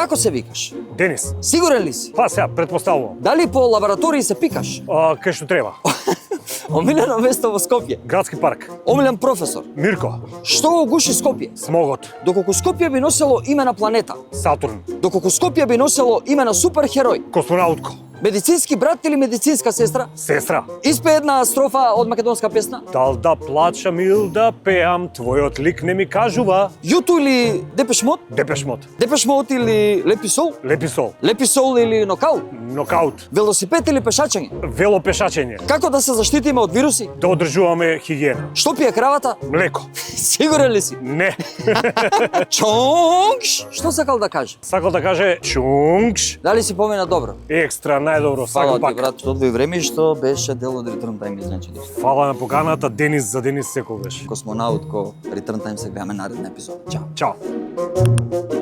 Како се викаш? Денис. Сигурен ли си? Па сега, предпоставувам. Дали по лаборатории се пикаш? Кај што треба. Омилено место во Скопје. Градски парк. Омилен професор. Мирко. Што го гуши Скопје? Смогот. Доколку Скопје би носело име на планета. Сатурн. Доколку Скопје би носело име на суперхерој. Космонаутко. Медицински брат или медицинска сестра? Сестра. Испе една строфа од македонска песна. Дал да плачам или да пеам, твојот лик не ми кажува. Юту или Депеш Мод? Депеш Мод. Депеш Мод или Лепи Сол? Лепи сол. Лепи Сол или Нокаут? Нокаут. Велосипед или пешачење? Велопешачење. Како да се заштитиме од вируси? Да одржуваме хигиена. Што пие кравата? Млеко. Сигурен ли си? Не. Чонгш! Што сакал да каже? Сакал да каже чунгш. Дали си помина добро? Екстра, најдобро, Фала сакам ти, пак. брат, што одвои време и што беше дел од Return Time, значи да. Фала на поканата, Денис за Денис секогаш. Космонаут ко Return Time се гледаме наредна епизода. Чао. Чао.